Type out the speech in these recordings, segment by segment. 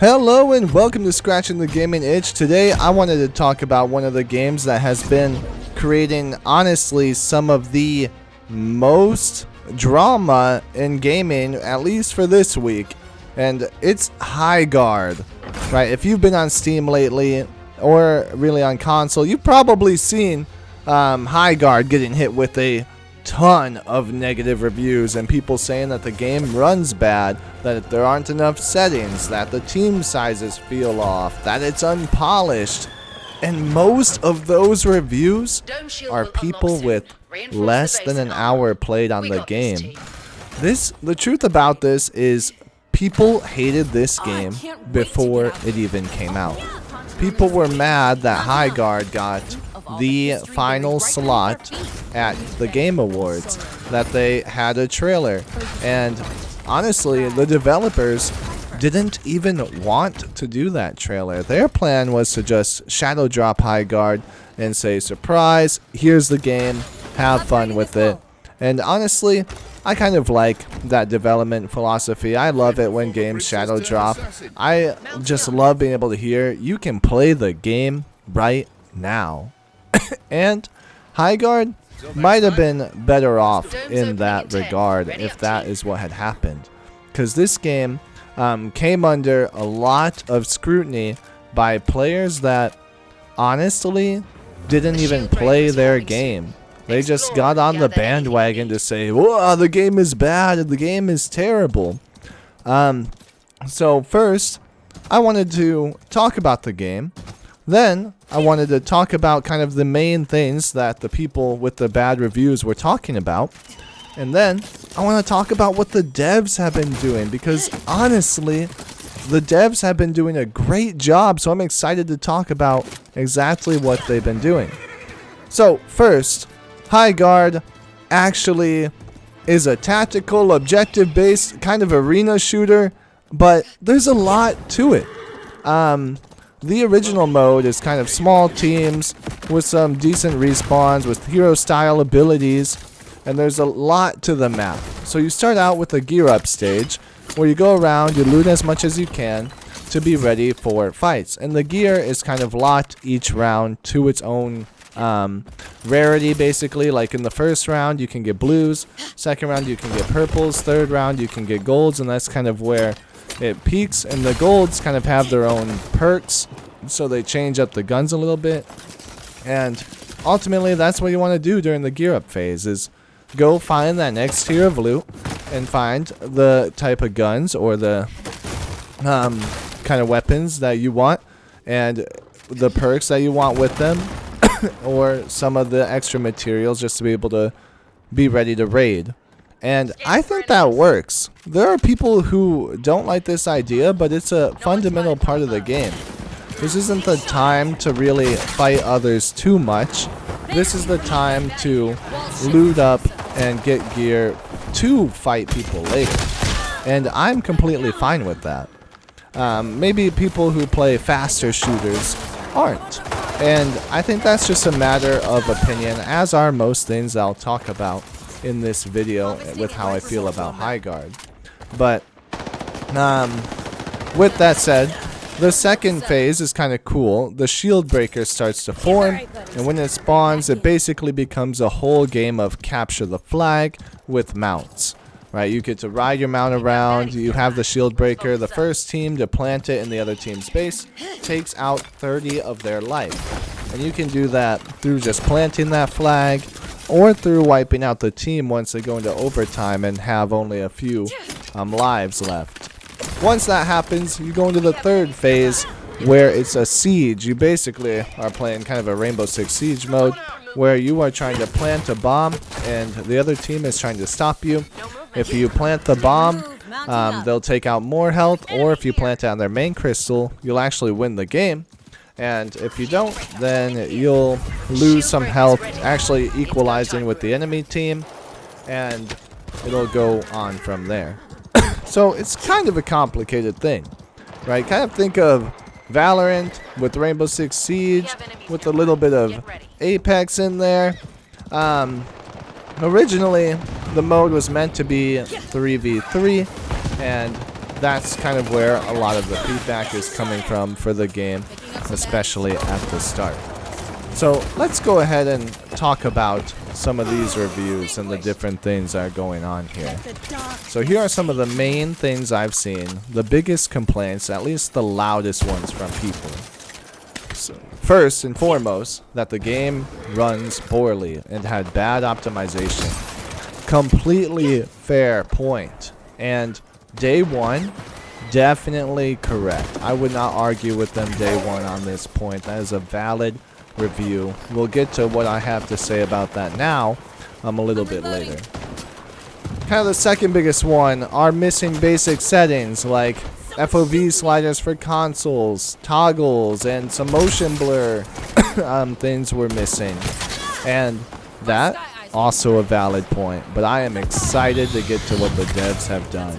Hello and welcome to Scratching the Gaming Itch. Today I wanted to talk about one of the games that has been creating, honestly, some of the most drama in gaming, at least for this week. And it's Highguard, right? If you've been on Steam lately, or really on console, you've probably seen Highguard getting hit with a ton of negative reviews and people saying that the game runs bad, that there aren't enough settings, that the team sizes feel off, that it's unpolished. And most of those reviews are people with less than an hour played on the game. The truth about this is people hated this game before it even came out. People were mad that Highguard got the final slot at the Game Awards, that they had a trailer, and honestly the developers didn't even want to do that trailer. Their plan was to just shadow drop Highguard and say, surprise, here's the game, have fun with it. And honestly, I kind of like that development philosophy. I love it when games shadow drop. I just love being able to hear you can play the game right now. And Highguard might have been better off in that regard if that is what had happened, because this game came under a lot of scrutiny by players that honestly didn't even play their game. They just got on the bandwagon to say, whoa, the game is bad, the game is terrible. So first, I wanted to talk about the game. Then, I wanted to talk about kind of the main things that the people with the bad reviews were talking about. And then, I want to talk about what the devs have been doing, because honestly, the devs have been doing a great job, so I'm excited to talk about exactly what they've been doing. So, first, Highguard actually is a tactical, objective-based kind of arena shooter, but there's a lot to it. The original mode is kind of small teams with some decent respawns with hero-style abilities, and there's a lot to the map. So you start out with a gear up stage where you go around, you loot as much as you can to be ready for fights. And the gear is kind of locked each round to its own rarity, basically. Like in the first round you can get blues, second round you can get purples, third round you can get golds, and that's kind of where it peaks. And the golds kind of have their own perks, so they change up the guns a little bit. And ultimately that's what you want to do during the gear up phase, is go find that next tier of loot and find the type of guns or the kind of weapons that you want and the perks that you want with them or some of the extra materials just to be able to be ready to raid. And I think that works. There are people who don't like this idea, but it's a fundamental part of the game. This isn't the time to really fight others too much. This is the time to loot up and get gear to fight people later. And I'm completely fine with that. Maybe people who play faster shooters aren't. And I think that's just a matter of opinion, as are most things I'll talk about in this video with how I feel about Highguard. But with that said, the second phase is kind of cool. The shield breaker starts to form, and when it spawns, it basically becomes a whole game of capture the flag with mounts. Right, you get to ride your mount around, you have the shield breaker, the first team to plant it in the other team's base takes out 30 of their life. And you can do that through just planting that flag, or through wiping out the team once they go into overtime and have only a few lives left. Once that happens, you go into the third phase, where it's a siege. You basically are playing kind of a Rainbow Six Siege mode, where you are trying to plant a bomb and the other team is trying to stop you. If you plant the bomb, they'll take out more health, or if you plant it on their main crystal, you'll actually win the game. And if you don't, then you'll lose some health, actually equalizing with the enemy team, and it'll go on from there. So it's kind of a complicated thing, right? Kind of think of Valorant with Rainbow Six Siege with a little bit of Apex in there. Originally, the mode was meant to be 3v3, and that's kind of where a lot of the feedback is coming from for the game, especially at the start. So let's go ahead and talk about some of these reviews and the different things that are going on here. So here are some of the main things I've seen, the biggest complaints, at least the loudest ones from people. So first and foremost, that the game runs poorly and had bad optimization. Completely fair point. And day one, definitely correct. I would not argue with them day one on this point. That is a valid review. We'll get to what I have to say about that now a little bit later. Kind of the second biggest one are missing basic settings like FOV sliders for consoles, toggles, and some motion blur things were missing. And that also a valid point, but I am excited to get to what the devs have done.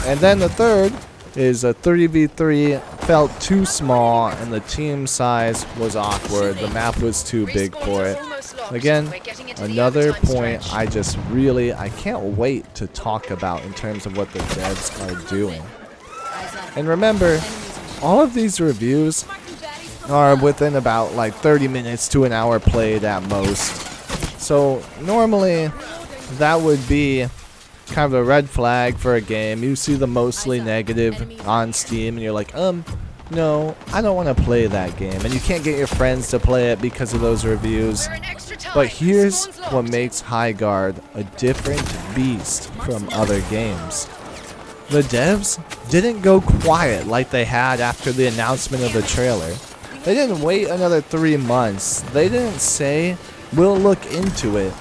And then the third is a 3v3 felt too small and the team size was awkward. The map was too big for it. Again, another point I can't wait to talk about in terms of what the devs are doing. And remember, all of these reviews are within about like 30 minutes to an hour played at most. So normally that would be kind of a red flag for a game. You see the mostly negative on Steam and you're like, no, I don't want to play that game. And you can't get your friends to play it because of those reviews. But here's what makes Highguard a different beast from other games. The devs didn't go quiet like they had after the announcement of the trailer. They didn't wait another 3 months. They didn't say, we'll look into it.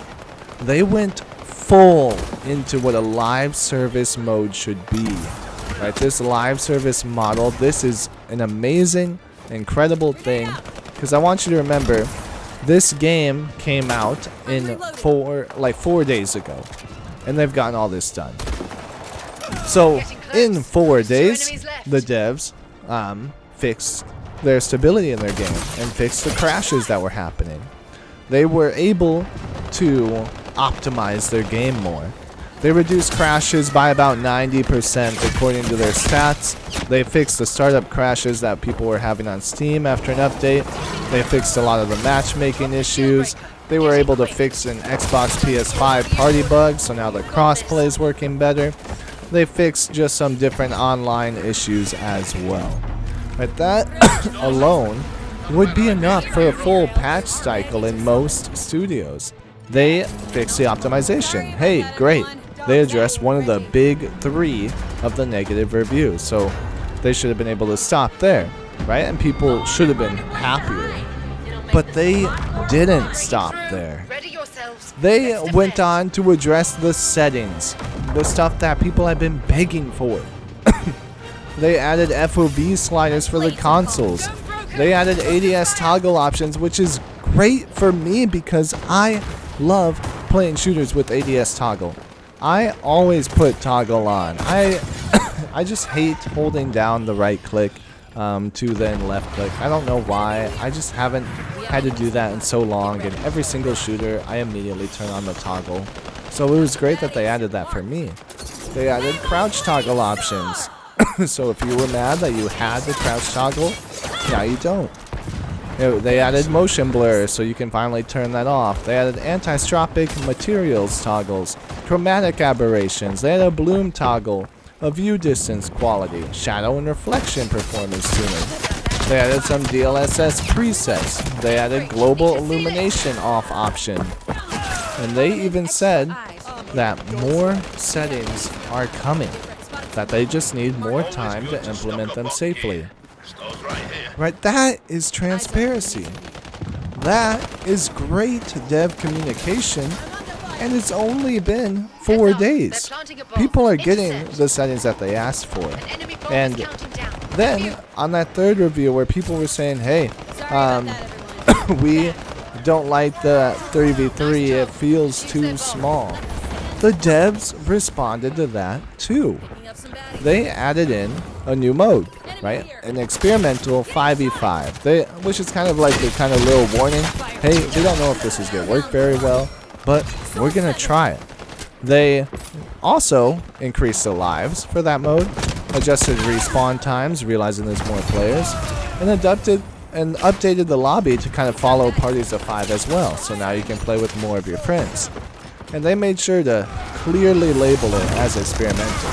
They went full into what a live service mode should be. Right, this live service model, this is an amazing, incredible thing, because I want you to remember, this game came out in 4 days ago, and they've gotten all this done. So in 4 days, the devs fixed their stability in their game and fixed the crashes that were happening. They were able to optimize their game more. They reduced crashes by about 90% according to their stats. They fixed the startup crashes that people were having on Steam after an update. They fixed a lot of the matchmaking issues. They were able to fix an Xbox PS5 party bug, so now the crossplay is working better. They fixed just some different online issues as well. But that alone would be enough for a full patch cycle in most studios. They fixed the optimization. Hey, great. They addressed one of the big 3 of the negative reviews, so they should have been able to stop there, right? And people should have been happier. But they didn't stop there. They went on to address the settings, the stuff that people have been begging for. They added FOV sliders for the consoles. They added ADS toggle options, which is great for me because I love playing shooters with ADS toggle. I always put toggle on. I just hate holding down the right click to then left click. I don't know why. I just haven't had to do that in so long, and every single shooter I immediately turn on the toggle. So it was great that they added that for me. They added crouch toggle options. So if you were mad that you had the crouch toggle, now you don't. They added motion blur, so you can finally turn that off. They added anti-stropic materials toggles, chromatic aberrations. They had a bloom toggle, a view distance quality, shadow and reflection performance tuning. They added some DLSS presets. They added global illumination off option. And they even said that more settings are coming, that they just need more time to implement them safely. Right, that is transparency. That is great dev communication, and it's only been 4 days. People are getting the settings that they asked for. And then on that third review where people were saying, hey, we don't like the 3v3, it feels too small. The devs responded to that too. They added in a new mode, right? An experimental 5v5, which is kind of like the kind of little warning. Hey, we don't know if this is going to work very well, but we're going to try it. They also increased the lives for that mode. adjusted respawn times, realizing there's more players, and updated the lobby to kind of follow parties of 5 as well. So now you can play with more of your friends. And they made sure to clearly label it as experimental.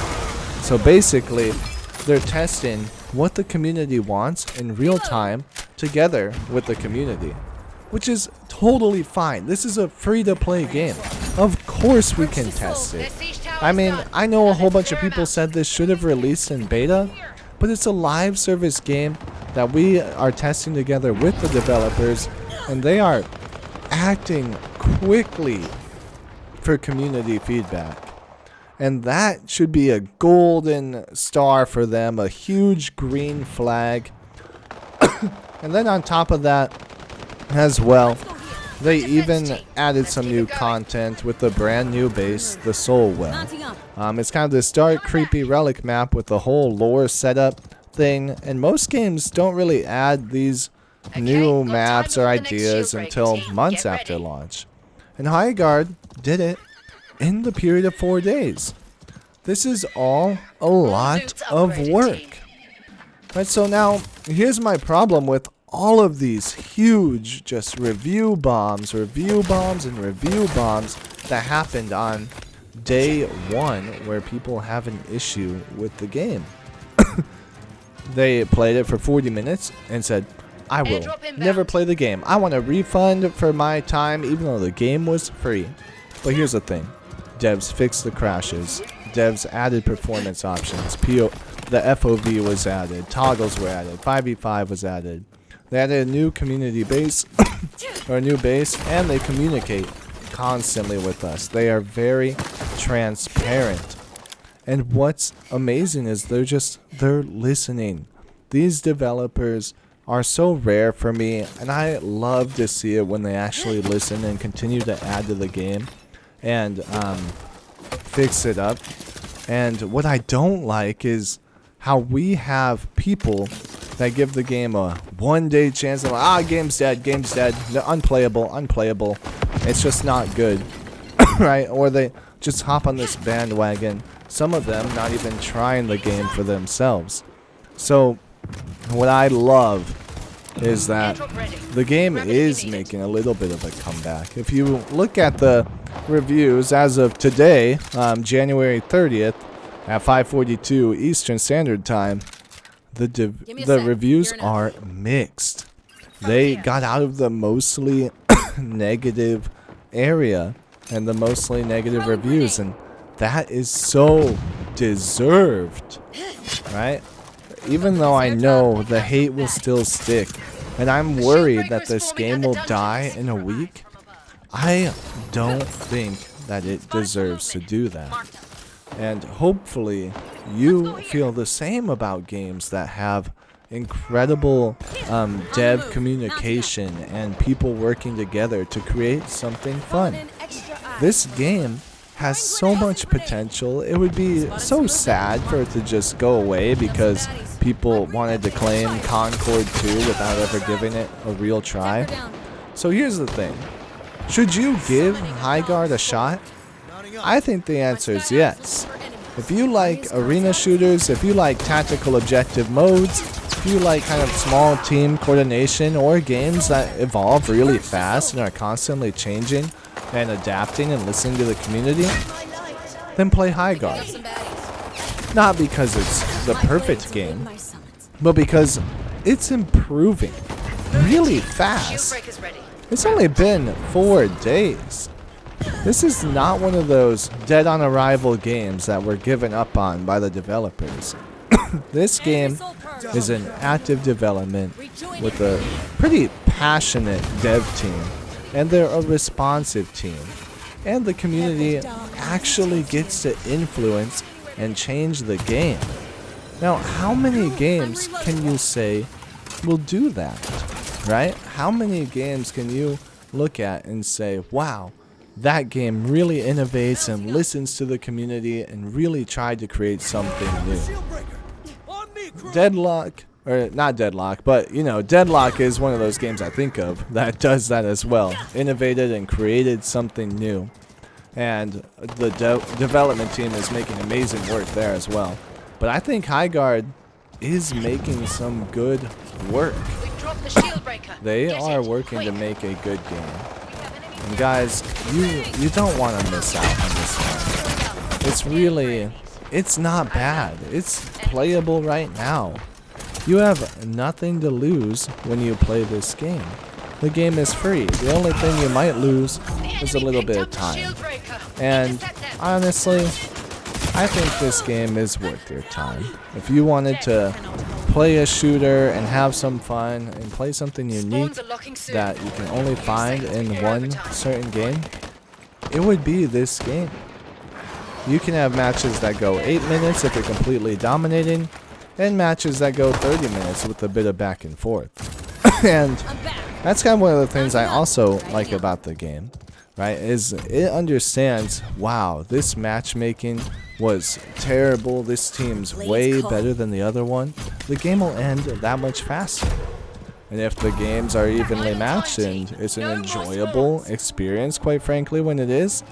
So basically, they're testing what the community wants in real time together with the community, which is totally fine. This is a free-to-play game. Of course we can test it. I mean, I know a whole bunch of people said this should have released in beta, but it's a live service game that we are testing together with the developers, and they are acting quickly for community feedback. And that should be a golden star for them, a huge green flag. And then on top of that as well, they even added some new content with the brand new base, the Soul Well. It's kind of this dark, creepy relic map with the whole lore setup thing, and most games don't really add these new maps or ideas until months after launch. And Highguard did it in the period of 4 days. This is all a lot of work. Right, so now, here's my problem with all of these huge just review bombs, and review bombs that happened on day 1 where people have an issue with the game. They played it for 40 minutes and said, I will never play the game. I want a refund for my time even though the game was free. But here's the thing. Devs fixed the crashes. Devs added performance options. The FOV was added. Toggles were added. 5v5 was added. They added a new community base, or a new base, and they communicate constantly with us. They are very transparent. And what's amazing is they're listening. These developers are so rare for me, and I love to see it when they actually listen and continue to add to the game and fix it up. And what I don't like is how we have people that give the game a 1-day chance. They're like, game's dead, no, unplayable. It's just not good, right? Or they just hop on this bandwagon. Some of them not even trying the game for themselves. So what I love is that the game is making a little bit of a comeback. If you look at the reviews as of today, January 30th at 5:42 Eastern Standard Time, the reviews are mixed. They got out of the mostly negative area and the mostly negative reviews, and that is so deserved, right? Even though I know the hate will still stick, and I'm worried that this game will die in a week, I don't think that it deserves to do that. And hopefully you feel the same about games that have incredible dev communication and people working together to create something fun. This game has so much potential. It would be so sad for it to just go away because people wanted to claim Concord 2 without ever giving it a real try. So here's the thing. Should you give Highguard a shot? I think the answer is yes. If you like arena shooters, if you like tactical objective modes, if you like kind of small team coordination or games that evolve really fast and are constantly changing and adapting and listening to the community, then play Highguard. Not because it's the perfect game, but because it's improving really fast. It's only been 4 days. This is not one of those dead on arrival games that were given up on by the developers. This game is in active development with a pretty passionate dev team, and they're a responsive team. And the community actually gets to influence and change the game. Now, how many games can you say will do that, right? How many games can you look at and say, wow, that game really innovates and listens to the community and really tried to create something new? Deadlock, or not Deadlock, but you know, Deadlock is one of those games I think of that does that as well. Innovated and created something new. And the development team is making amazing work there as well. But I think Highguard is making some good work. They are working to make a good game. And guys, you don't want to miss out on this one. It's not bad. It's playable right now. You have nothing to lose when you play this game. The game is free. The only thing you might lose is a little bit of time. And honestly, I think this game is worth your time. If you wanted to play a shooter and have some fun and play something unique that you can only find in one certain game, it would be this game. You can have matches that go 8 minutes if you're completely dominating, and matches that go 30 minutes with a bit of back and forth. And that's kind of one of the things I also like about the game, right, is it understands, wow, this matchmaking was terrible, this team's way better than the other one. The game will end that much faster. And if the games are evenly matched and it's an enjoyable experience, quite frankly, when it is,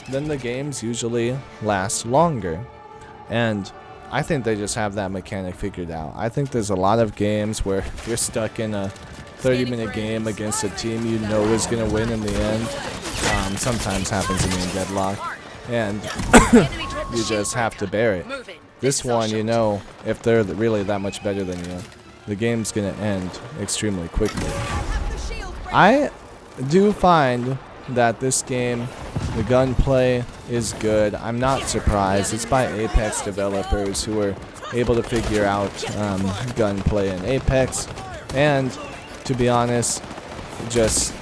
then the games usually last longer. And I think they just have that mechanic figured out. I think there's a lot of games where you're stuck in a 30-minute game against a team you know is going to win in the end. Sometimes happens to me in deadlock. And you just have to bear it. This one, you know, if they're really that much better than you, the game's going to end extremely quickly. I do find that this game, the gunplay is good. I'm not surprised. It's by Apex developers who were able to figure out gunplay in Apex. And to be honest, just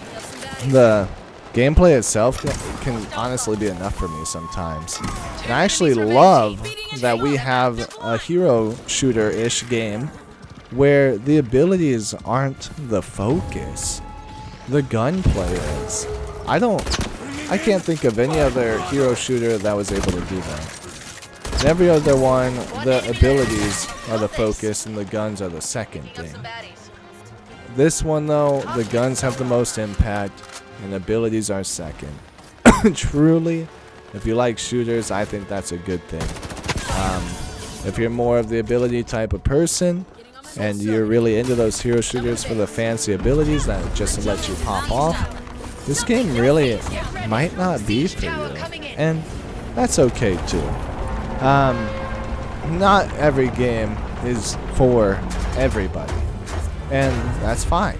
the gameplay itself can honestly be enough for me sometimes. And I actually love that we have a hero shooter-ish game where the abilities aren't the focus. The gunplay is. I can't think of any other hero shooter that was able to do that. In every other one, the abilities are the focus and the guns are the second thing. This one though, the guns have the most impact and abilities are second. Truly, if you like shooters, I think that's a good thing. If you're more of the ability type of person and you're really into those hero shooters for the fancy abilities that just let you pop off, this game really might not be for you, and that's okay too. Not every game is for everybody, and that's fine.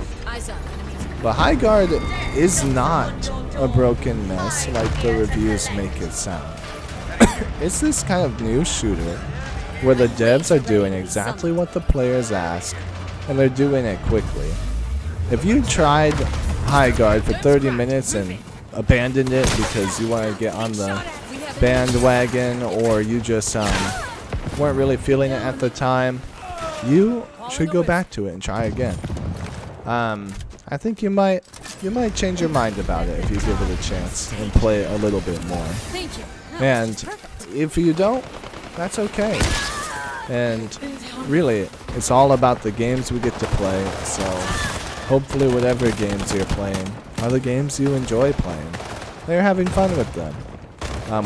But Highguard is not a broken mess like the reviews make it sound. It's this kind of new shooter where the devs are doing exactly what the players ask, and they're doing it quickly. If you tried Highguard for 30 minutes and abandoned it because you want to get on the bandwagon, or you just weren't really feeling it at the time, you should go back to it and try again. I think you might change your mind about it if you give it a chance and play a little bit more. And if you don't, that's okay. And really, it's all about the games we get to play, so hopefully whatever games you're playing are the games you enjoy playing. They're having fun with them.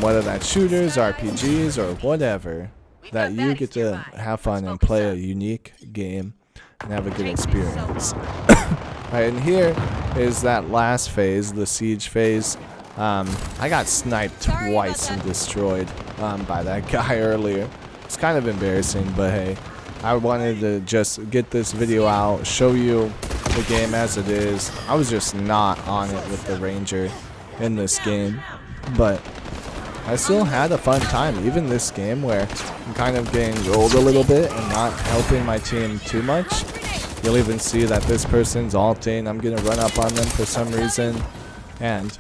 Whether that's shooters, RPGs, or whatever, that you get to have fun and play a unique game and have a good experience. Alright, and here is that last phase, the siege phase. I got sniped twice and destroyed by that guy earlier. It's kind of embarrassing, but hey, I wanted to just get this video out, show you the game as it is. I was just not on it with the Ranger in this game, but I still had a fun time, even this game where I'm kind of getting rolled a little bit and not helping my team too much. You'll even see that this person's ulting. I'm gonna run up on them for some reason and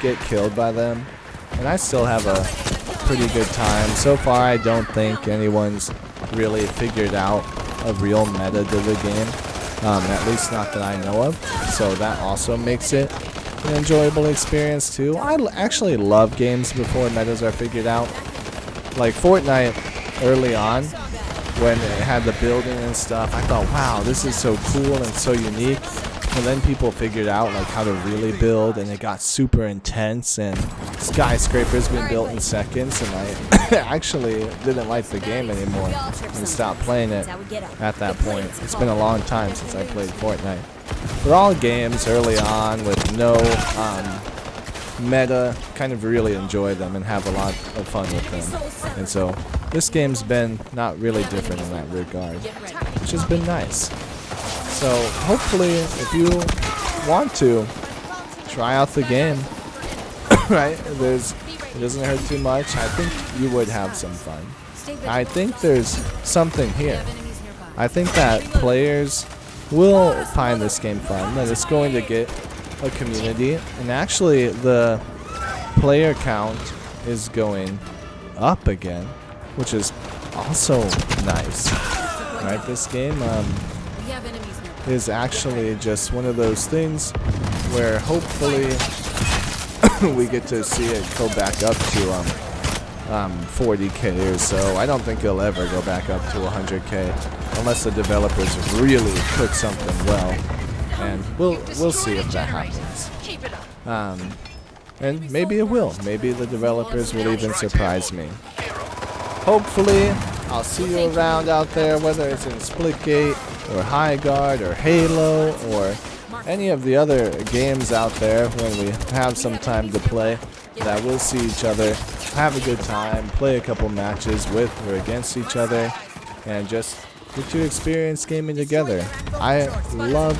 get killed by them, and I still have a pretty good time. So far, I don't think anyone's really figured out a real meta to the game, at least not that I know of, so that also makes it an enjoyable experience too. I actually love games before metas are figured out. Like Fortnite early on, when it had the building and stuff, I thought, wow, this is so cool and so unique. And then people figured out like how to really build, and it got super intense, and skyscrapers being built in seconds, and I actually didn't like the game anymore and stopped playing it at that point. It's been a long time since I played Fortnite. They're all games early on with no meta, kind of really enjoy them and have a lot of fun with them. And so this game's been not really different in that regard, which has been nice. So hopefully if you want to try out the game, right, it doesn't hurt too much. I think you would have some fun. I think there's something here. I think that players will find this game fun, that it's going to get a community, and actually the player count is going up again, which is also nice. Right, this game is actually just one of those things where hopefully we get to see it go back up to 40k or so. I don't think it'll ever go back up to 100k unless the developers really cook something well, and we'll see if that happens. And maybe it will. Maybe the developers will even surprise me. Hopefully, I'll see you around out there, whether it's in Splitgate or Highguard or Halo or any of the other games out there when we have some time to play, that we'll see each other, have a good time, play a couple matches with or against each other, and just get to experience gaming together. I love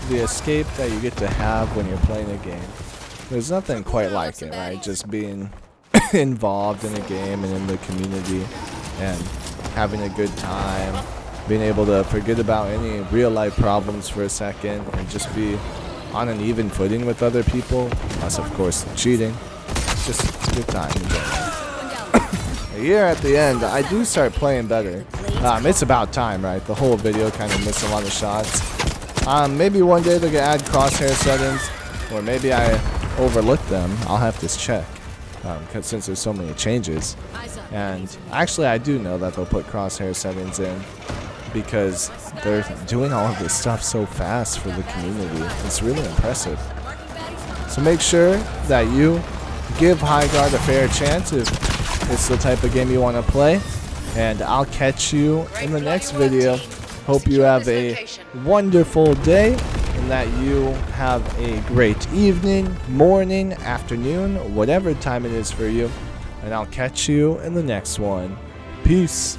the escape that you get to have when you're playing a game. There's nothing quite like it, right? Just being involved in a game and in the community and having a good time, being able to forget about any real life problems for a second and just be on an even footing with other people, unless of course cheating. Just a good time. Here at the end, I do start playing better. It's about time, right? The whole video kind of missed a lot of shots. Maybe one day they're gonna add crosshair settings, or maybe I overlooked them. I'll have to check, because since there's so many changes. And actually I do know that they'll put crosshair settings in, because they're doing all of this stuff so fast for the community. It's really impressive. So make sure that you give Highguard a fair chance if it's the type of game you want to play. And I'll catch you in the next video. Hope you have a wonderful day and that you have a great evening, morning, afternoon, whatever time it is for you. And I'll catch you in the next one. Peace.